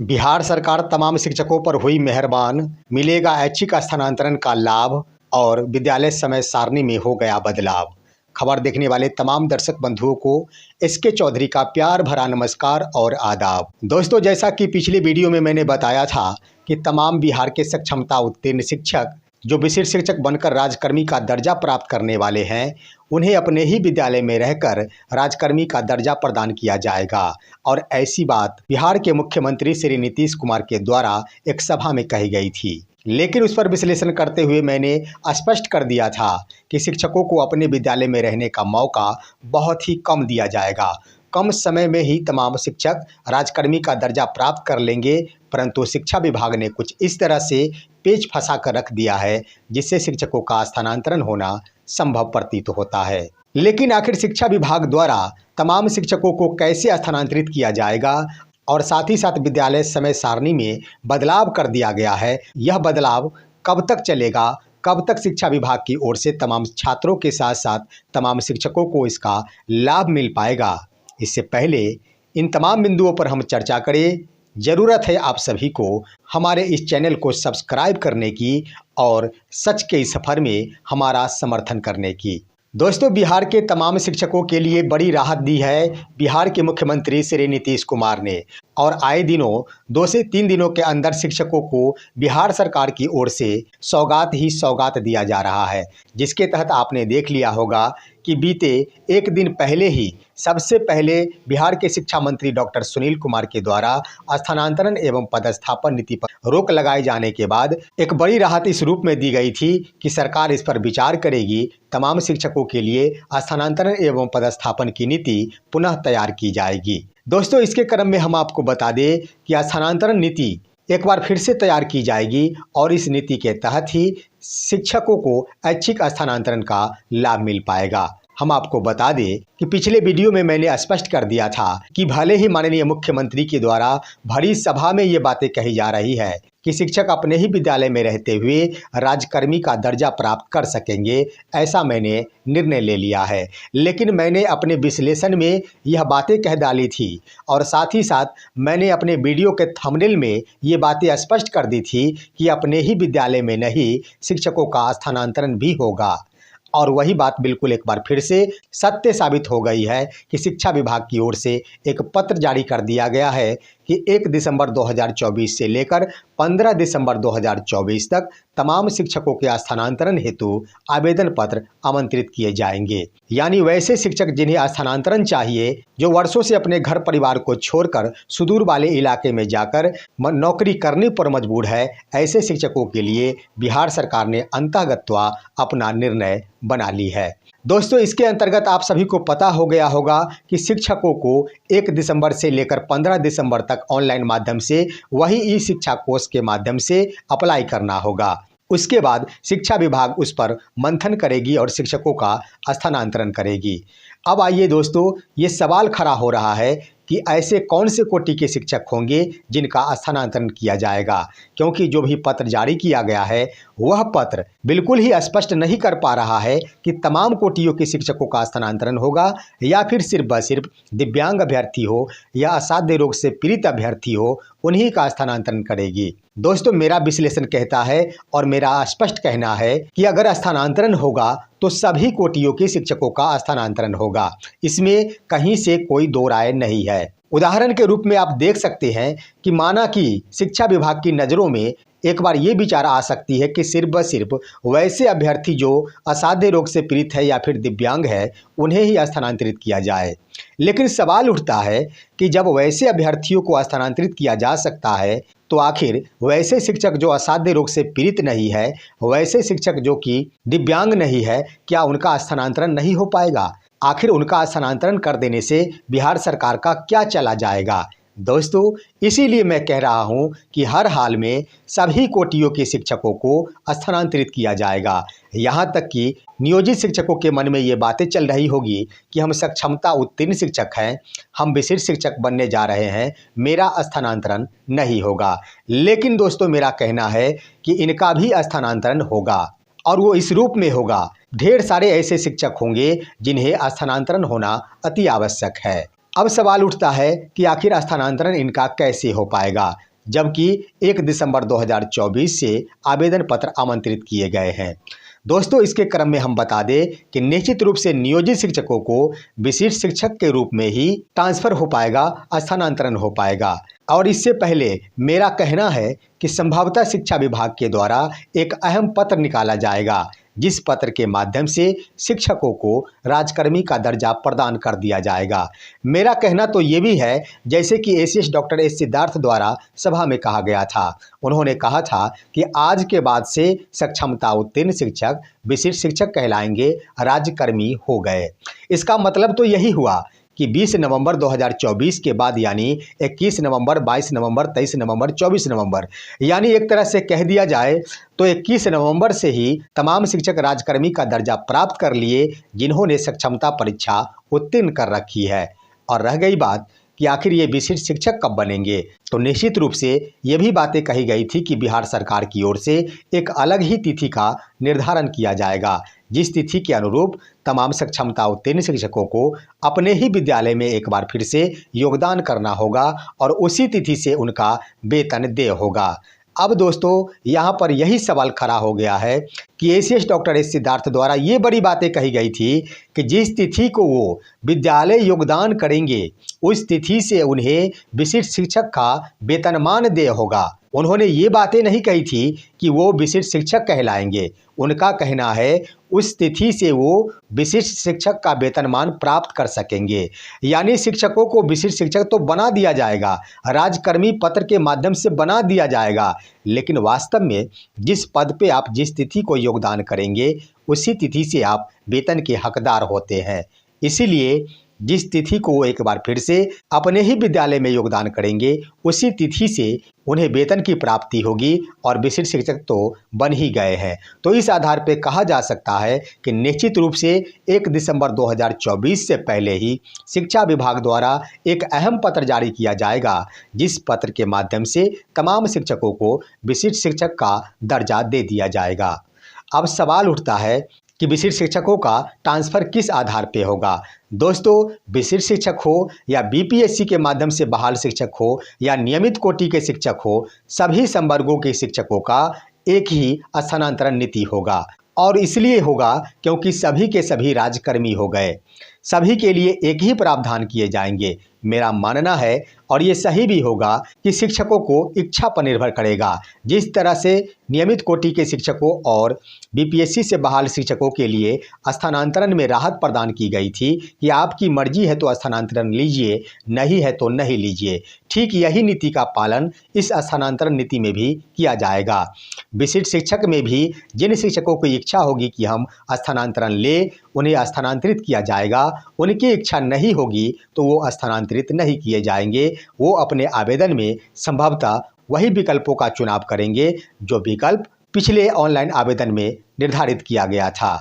बिहार सरकार तमाम शिक्षकों पर हुई मेहरबान, मिलेगा ऐच्छिक स्थानांतरण का लाभ और विद्यालय समय सारणी में हो गया बदलाव। खबर देखने वाले तमाम दर्शक बंधुओं को एसके चौधरी का प्यार भरा नमस्कार और आदाब। दोस्तों, जैसा कि पिछले वीडियो में मैंने बताया था कि तमाम बिहार के सक्षमता उत्तीर्ण शिक्षक जो विशिष्ट शिक्षक बनकर राजकर्मी का दर्जा प्राप्त करने वाले हैं, उन्हें अपने ही विद्यालय में रहकर राजकर्मी का दर्जा प्रदान किया जाएगा। और ऐसी बात बिहार के मुख्यमंत्री श्री नीतीश कुमार के द्वारा एक सभा में कही गई थी। लेकिन उस पर विश्लेषण करते हुए मैंने स्पष्ट कर दिया था कि शिक्षकों को अपने विद्यालय में रहने का मौका बहुत ही कम दिया जाएगा। कम समय में ही तमाम शिक्षक राजकर्मी का दर्जा प्राप्त कर लेंगे, परंतु शिक्षा विभाग ने कुछ इस तरह से पेच फंसा कर रख दिया है जिससे शिक्षकों का स्थानांतरण होना संभव प्रतीत होता है। लेकिन आखिर शिक्षा विभाग द्वारा तमाम शिक्षकों को कैसे स्थानांतरित किया जाएगा और साथ ही साथ विद्यालय समय सारणी में बदलाव कर दिया गया है, यह बदलाव कब तक चलेगा, कब तक शिक्षा विभाग की ओर से तमाम छात्रों के साथ साथ तमाम शिक्षकों को इसका लाभ मिल पाएगा, इससे पहले इन तमाम बिंदुओं पर हम चर्चा करें। ज़रूरत है आप सभी को हमारे इस चैनल को सब्सक्राइब करने की और सच के इस सफ़र में हमारा समर्थन करने की। दोस्तों, बिहार के तमाम शिक्षकों के लिए बड़ी राहत दी है बिहार के मुख्यमंत्री श्री नीतीश कुमार ने, और आए दिनों 2 से 3 दिनों के अंदर शिक्षकों को बिहार सरकार की ओर से सौगात ही सौगात दिया जा रहा है, जिसके तहत आपने देख लिया होगा कि बीते एक दिन पहले ही सबसे पहले बिहार के शिक्षा मंत्री डॉक्टर सुनील कुमार के द्वारा स्थानांतरण एवं पदस्थापन नीति पर रोक लगाए जाने के बाद एक बड़ी राहत इस रूप में दी गई थी कि सरकार इस पर विचार करेगी, तमाम शिक्षकों के लिए स्थानांतरण एवं पदस्थापन की नीति पुनः तैयार की जाएगी। दोस्तों, इसके क्रम में हम आपको बता दें कि स्थानांतरण नीति एक बार फिर से तैयार की जाएगी और इस नीति के तहत ही शिक्षकों को ऐच्छिक स्थानांतरण का लाभ मिल पाएगा। हम आपको बता दें कि पिछले वीडियो में मैंने स्पष्ट कर दिया था कि भले ही माननीय मुख्यमंत्री के द्वारा भरी सभा में ये बातें कही जा रही है कि शिक्षक अपने ही विद्यालय में रहते हुए राजकर्मी का दर्जा प्राप्त कर सकेंगे, ऐसा मैंने निर्णय ले लिया है। लेकिन मैंने अपने विश्लेषण में यह बातें कह डाली थी और साथ ही साथ मैंने अपने वीडियो के थंबनेल में ये बातें स्पष्ट कर दी थी कि अपने ही विद्यालय में नहीं, शिक्षकों का स्थानांतरण भी होगा। और वही बात बिल्कुल एक बार फिर से सत्य साबित हो गई है कि शिक्षा विभाग की ओर से एक पत्र जारी कर दिया गया है कि 1 दिसंबर 2024 से लेकर 15 दिसंबर 2024 तक तमाम शिक्षकों के स्थानांतरण हेतु आवेदन पत्र आमंत्रित किए जाएंगे। यानी वैसे शिक्षक जिन्हें स्थानांतरण चाहिए, जो वर्षों से अपने घर परिवार को छोड़कर सुदूर वाले इलाके में जाकर नौकरी करने पर मजबूर है, ऐसे शिक्षकों के लिए बिहार सरकार ने अंतःगत्वा अपना निर्णय बना ली है। दोस्तों, इसके अंतर्गत आप सभी को पता हो गया होगा कि शिक्षकों को 1 दिसंबर से लेकर 15 दिसंबर तक ऑनलाइन माध्यम से वही ई शिक्षा कोष के माध्यम से अप्लाई करना होगा। उसके बाद शिक्षा विभाग उस पर मंथन करेगी और शिक्षकों का स्थानांतरण करेगी। अब आइए दोस्तों, ये सवाल खड़ा हो रहा है कि ऐसे कौन से कोटि के शिक्षक होंगे जिनका स्थानांतरण किया जाएगा, क्योंकि जो भी पत्र जारी किया गया है वह पत्र बिल्कुल ही स्पष्ट नहीं कर पा रहा है कि तमाम कोटियों के शिक्षकों का स्थानांतरण होगा या फिर सिर्फ व सिर्फ दिव्यांग अभ्यर्थी हो या असाध्य रोग से पीड़ित अभ्यर्थी हो, उन्हीं का स्थानांतरण करेगी। दोस्तों, मेरा विश्लेषण कहता है और मेरा स्पष्ट कहना है कि अगर स्थानांतरण होगा तो सभी कोटियों के शिक्षकों का स्थानांतरण होगा, इसमें कहीं से कोई दो राय नहीं है। उदाहरण के रूप में आप देख सकते हैं कि माना कि शिक्षा विभाग की नज़रों में एक बार ये विचार आ सकती है कि सिर्फ व सिर्फ वैसे अभ्यर्थी जो असाध्य रोग से पीड़ित है या फिर दिव्यांग है, उन्हें ही स्थानांतरित किया जाए। लेकिन सवाल उठता है कि जब वैसे अभ्यर्थियों को स्थानांतरित किया जा सकता है, तो आखिर वैसे शिक्षक जो असाध्य रोग से पीड़ित नहीं है, वैसे शिक्षक जो कि दिव्यांग नहीं है, क्या उनका स्थानांतरण नहीं हो पाएगा? आखिर उनका स्थानांतरण कर देने से बिहार सरकार का क्या चला जाएगा? दोस्तों, इसीलिए मैं कह रहा हूं कि हर हाल में सभी कोटियों के शिक्षकों को स्थानांतरित किया जाएगा। यहां तक कि नियोजित शिक्षकों के मन में ये बातें चल रही होगी कि हम सक्षमता उत्तीर्ण शिक्षक हैं, हम विशिष्ट शिक्षक बनने जा रहे हैं, मेरा स्थानांतरण नहीं होगा। लेकिन दोस्तों, मेरा कहना है कि इनका भी स्थानांतरण होगा और वो इस रूप में होगा। ढेर सारे ऐसे शिक्षक होंगे जिन्हें स्थानांतरण होना अति आवश्यक है। अब सवाल उठता है कि आखिर स्थानांतरण इनका कैसे हो पाएगा, जबकि 1 दिसंबर 2024 से आवेदन पत्र आमंत्रित किए गए हैं। दोस्तों, इसके क्रम में हम बता दें कि निश्चित रूप से नियोजित शिक्षकों को विशिष्ट शिक्षक के रूप में ही ट्रांसफर हो पाएगा, स्थानांतरण हो पाएगा। और इससे पहले मेरा कहना है कि संभवतः शिक्षा विभाग के द्वारा एक अहम पत्र निकाला जाएगा, जिस पत्र के माध्यम से शिक्षकों को राजकर्मी का दर्जा प्रदान कर दिया जाएगा। मेरा कहना तो ये भी है, जैसे कि एसीएस डॉक्टर एस सिद्धार्थ द्वारा सभा में कहा गया था। उन्होंने कहा था कि आज के बाद से सक्षमता उत्तीर्ण शिक्षक विशिष्ट शिक्षक कहलाएंगे, राज्यकर्मी हो गए। इसका मतलब तो यही हुआ कि 20 नवंबर 2024 के बाद यानी 21 नवंबर, 22 नवंबर, 23 नवंबर, 24 नवंबर, यानी एक तरह से कह दिया जाए तो 21 नवंबर से ही तमाम शिक्षक राजकर्मी का दर्जा प्राप्त कर लिए, जिन्होंने सक्षमता परीक्षा उत्तीर्ण कर रखी है। और रह गई बात कि आखिर ये विशिष्ट शिक्षक कब बनेंगे, तो निश्चित रूप से ये भी बातें कही गई थी कि बिहार सरकार की ओर से एक अलग ही तिथि का निर्धारण किया जाएगा, जिस तिथि के अनुरूप तमाम सक्षमता उत्तीर्ण शिक्षकों को अपने ही विद्यालय में एक बार फिर से योगदान करना होगा और उसी तिथि से उनका वेतन देय होगा। अब दोस्तों, यहाँ पर यही सवाल खड़ा हो गया है कि एसीएस डॉक्टर एस सिद्धार्थ द्वारा ये बड़ी बातें कही गई थी कि जिस तिथि को वो विद्यालय योगदान करेंगे, उस तिथि से उन्हें विशिष्ट शिक्षक का वेतनमान देय होगा। उन्होंने ये बातें नहीं कही थी कि वो विशिष्ट शिक्षक कहलाएंगे। उनका कहना है उस तिथि से वो विशिष्ट शिक्षक का वेतनमान प्राप्त कर सकेंगे, यानी शिक्षकों को विशिष्ट शिक्षक तो बना दिया जाएगा, राजकर्मी पत्र के माध्यम से बना दिया जाएगा, लेकिन वास्तव में जिस पद पे आप जिस तिथि को योगदान करेंगे, उसी तिथि से आप वेतन के हकदार होते हैं। इसीलिए जिस तिथि को वो एक बार फिर से अपने ही विद्यालय में योगदान करेंगे, उसी तिथि से उन्हें वेतन की प्राप्ति होगी और विशिष्ट शिक्षक तो बन ही गए हैं। तो इस आधार पर कहा जा सकता है कि निश्चित रूप से 1 दिसंबर 2024 से पहले ही शिक्षा विभाग द्वारा एक अहम पत्र जारी किया जाएगा, जिस पत्र के माध्यम से तमाम शिक्षकों को विशिष्ट शिक्षक का दर्जा दे दिया जाएगा। अब सवाल उठता है कि विशिष्ट शिक्षकों का ट्रांसफ़र किस आधार पे होगा। दोस्तों, विशिष्ट शिक्षक हो या बीपीएससी के माध्यम से बहाल शिक्षक हो या नियमित कोटि के शिक्षक हो, सभी संवर्गों के शिक्षकों का एक ही स्थानांतरण नीति होगा। और इसलिए होगा क्योंकि सभी के सभी राजकर्मी हो गए, सभी के लिए एक ही प्रावधान किए जाएंगे। मेरा मानना है, और ये सही भी होगा, कि शिक्षकों को इच्छा पर निर्भर करेगा। जिस तरह से नियमित कोटि के शिक्षकों और बीपीएससी से बहाल शिक्षकों के लिए स्थानांतरण में राहत प्रदान की गई थी कि आपकी मर्जी है तो स्थानांतरण लीजिए, नहीं है तो नहीं लीजिए, ठीक यही नीति का पालन इस स्थानांतरण नीति में भी किया जाएगा। विशिष्ट शिक्षक में भी जिन शिक्षकों की इच्छा होगी कि हम स्थानांतरण ले, उन्हें स्थानांतरित किया जाएगा। उनकी इच्छा नहीं होगी तो वो स्थानांतरित नहीं किए जाएंगे। वो अपने आवेदन में संभवतः वही विकल्पों का चुनाव करेंगे जो विकल्प पिछले ऑनलाइन आवेदन में निर्धारित किया गया था।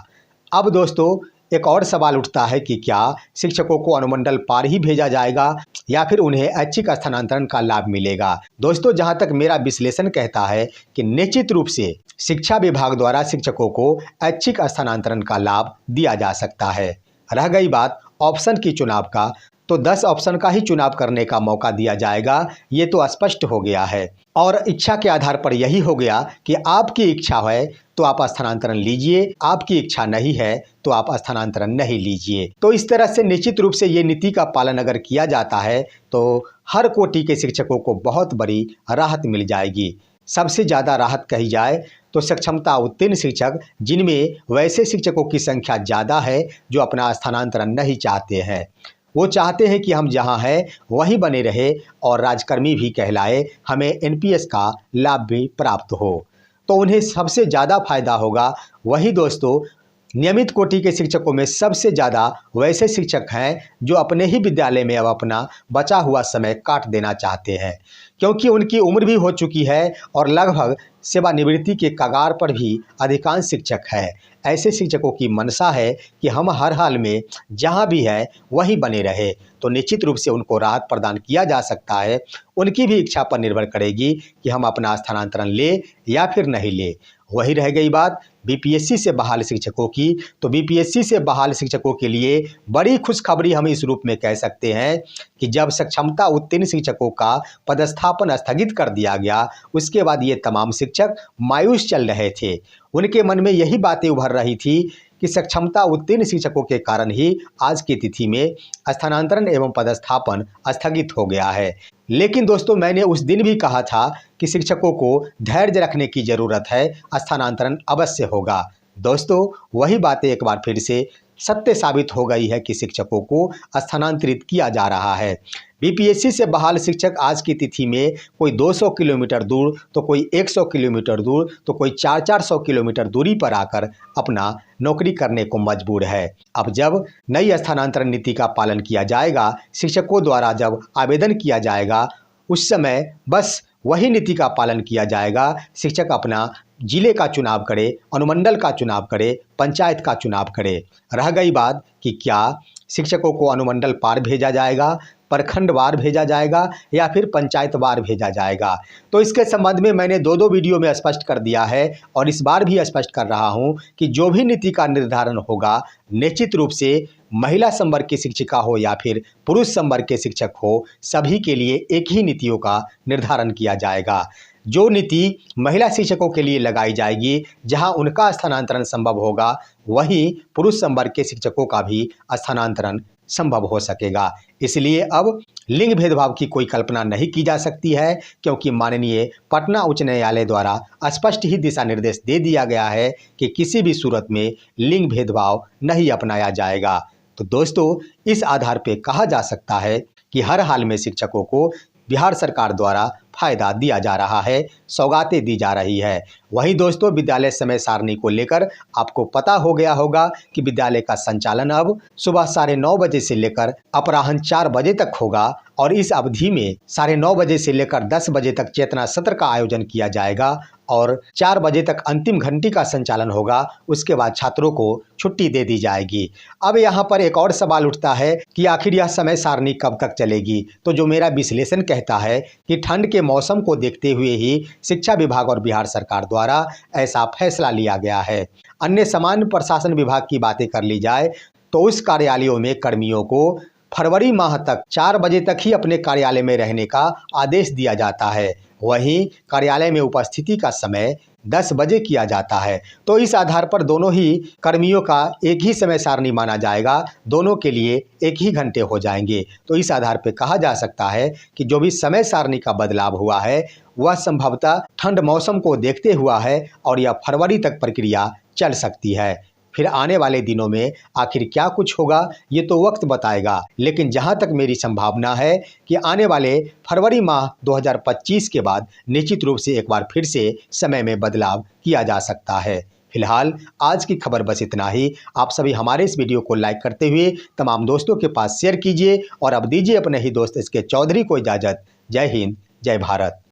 अब दोस्तों, एक और सवाल उठता है कि क्या शिक्षकों को अनुमंडल पार ही भेजा जाएगा या फिर उन्हें ऐच्छिक स्थानांतरण का लाभ मिलेगा। दोस्तों, जहां तक मेरा विश्लेषण कहता है कि निश्चित रूप से शिक्षा विभाग द्वारा शिक्षकों को ऐच्छिक स्थानांतरण का लाभ दिया जा सकता है। रह गई बात ऑप्शन की चुनाव का, तो 10 ऑप्शन का ही चुनाव करने का मौका दिया जाएगा, ये तो स्पष्ट हो गया है। और इच्छा के आधार पर यही हो गया कि आपकी इच्छा है तो आप स्थानांतरण लीजिए, आपकी इच्छा नहीं है तो आप स्थानांतरण नहीं लीजिए। तो इस तरह से निश्चित रूप से ये नीति का पालन अगर किया जाता है तो हर कोटि के शिक्षकों को बहुत बड़ी राहत मिल जाएगी। सबसे ज़्यादा राहत कही जाए तो सक्षमता उत्तीर्ण शिक्षक, जिनमें वैसे शिक्षकों की संख्या ज़्यादा है जो अपना स्थानांतरण नहीं चाहते हैं। वो चाहते हैं कि हम जहां हैं वहीं बने रहे और राजकर्मी भी कहलाए, हमें एनपीएस का लाभ भी प्राप्त हो। तो उन्हें सबसे ज़्यादा फायदा होगा। वही दोस्तों, नियमित कोटि के शिक्षकों में सबसे ज़्यादा वैसे शिक्षक हैं जो अपने ही विद्यालय में अब अपना बचा हुआ समय काट देना चाहते हैं, क्योंकि उनकी उम्र भी हो चुकी है और लगभग सेवानिवृत्ति के कगार पर भी अधिकांश शिक्षक हैं। ऐसे शिक्षकों की मंशा है कि हम हर हाल में जहां भी हैं वहीं बने रहे, तो निश्चित रूप से उनको राहत प्रदान किया जा सकता है। उनकी भी इच्छा पर निर्भर करेगी कि हम अपना स्थानांतरण ले या फिर नहीं ले। वही रह गई बात बीपीएससी से बहाल शिक्षकों की, तो बीपीएससी से बहाल शिक्षकों के लिए बड़ी खुशखबरी हम इस रूप में कह सकते हैं कि जब सक्षमता उत्तीर्ण शिक्षकों का पदस्थापन स्थगित कर दिया गया, उसके बाद ये तमाम शिक्षक मायूस चल रहे थे। उनके मन में यही बातें उभर रही थी कि सक्षमता उत्तीर्ण शिक्षकों के कारण ही आज की तिथि में स्थानांतरण एवं पदस्थापन स्थगित हो गया है। लेकिन दोस्तों, मैंने उस दिन भी कहा था कि शिक्षकों को धैर्य रखने की ज़रूरत है, स्थानांतरण अवश्य होगा। दोस्तों, वही बातें एक बार फिर से सत्य साबित हो गई है कि शिक्षकों को स्थानांतरित किया जा रहा है। बीपीएससी से बहाल शिक्षक आज की तिथि में कोई 200 किलोमीटर दूर, तो कोई 100 किलोमीटर दूर, तो कोई 400 किलोमीटर दूरी पर आकर अपना नौकरी करने को मजबूर है। अब जब नई स्थानांतरण नीति का पालन किया जाएगा, शिक्षकों द्वारा जब आवेदन किया जाएगा, उस समय बस वही नीति का पालन किया जाएगा। शिक्षक अपना जिले का चुनाव करे, अनुमंडल का चुनाव करे, पंचायत का चुनाव करे। रह गई बात कि क्या शिक्षकों को अनुमंडल पार भेजा जाएगा, प्रखंडवार भेजा जाएगा या फिर पंचायतवार भेजा जाएगा। तो इसके संबंध में मैंने दो वीडियो में स्पष्ट कर दिया है और इस बार भी स्पष्ट कर रहा हूं कि जो भी नीति का निर्धारण होगा, निश्चित रूप से महिला संवर्ग की शिक्षिका हो या फिर पुरुष संवर्ग के शिक्षक हो, सभी के लिए एक ही नीतियों का निर्धारण किया जाएगा। जो नीति महिला शिक्षकों के लिए लगाई जाएगी, जहां उनका स्थानांतरण संभव होगा, वहीं पुरुष संवर्ग के शिक्षकों का भी स्थानांतरण संभव हो सकेगा। इसलिए अब लिंग भेदभाव की कोई कल्पना नहीं की जा सकती है, क्योंकि माननीय पटना उच्च न्यायालय द्वारा स्पष्ट ही दिशा निर्देश दे दिया गया है कि किसी भी सूरत में लिंग भेदभाव नहीं अपनाया जाएगा। तो दोस्तों, इस आधार पर कहा जा सकता है कि हर हाल में शिक्षकों को बिहार सरकार द्वारा फायदा दिया जा रहा है, सौगातें दी जा रही है। वहीं दोस्तों, विद्यालय समय सारणी को लेकर आपको पता हो गया होगा कि विद्यालय का संचालन अब सुबह 9:30 बजे से लेकर अपराह्न 4 बजे तक होगा और इस अवधि में 9:30 बजे से लेकर 10 बजे तक चेतना सत्र का आयोजन किया जाएगा और 4 बजे तक अंतिम घंटी का संचालन होगा। उसके बाद छात्रों को छुट्टी दे दी जाएगी। अब यहाँ पर एक और सवाल उठता है कि आखिर यह समय सारणी कब तक चलेगी। तो जो मेरा विश्लेषण कहता है कि ठंड के मौसम को देखते हुए ही शिक्षा विभाग और बिहार सरकार द्वारा ऐसा फैसला लिया गया है। अन्य सामान्य प्रशासन विभाग की बातें कर ली जाए तो उस कार्यालयों में कर्मियों को फरवरी माह तक 4 बजे तक ही अपने कार्यालय में रहने का आदेश दिया जाता है। वहीं कार्यालय में उपस्थिति का समय 10 बजे किया जाता है। तो इस आधार पर दोनों ही कर्मियों का एक ही समय सारणी माना जाएगा, दोनों के लिए एक ही घंटे हो जाएंगे। तो इस आधार पर कहा जा सकता है कि जो भी समय सारणी का बदलाव हुआ है, वह संभवतः ठंड मौसम को देखते हुआ है और यह फरवरी तक प्रक्रिया चल सकती है। फिर आने वाले दिनों में आखिर क्या कुछ होगा, ये तो वक्त बताएगा। लेकिन जहां तक मेरी संभावना है कि आने वाले फरवरी माह 2025 के बाद निश्चित रूप से एक बार फिर से समय में बदलाव किया जा सकता है। फिलहाल आज की खबर बस इतना ही। आप सभी हमारे इस वीडियो को लाइक करते हुए तमाम दोस्तों के पास शेयर कीजिए और अब दीजिए अपने ही दोस्त SK चौधरी को इजाज़त। जय हिंद, जय भारत।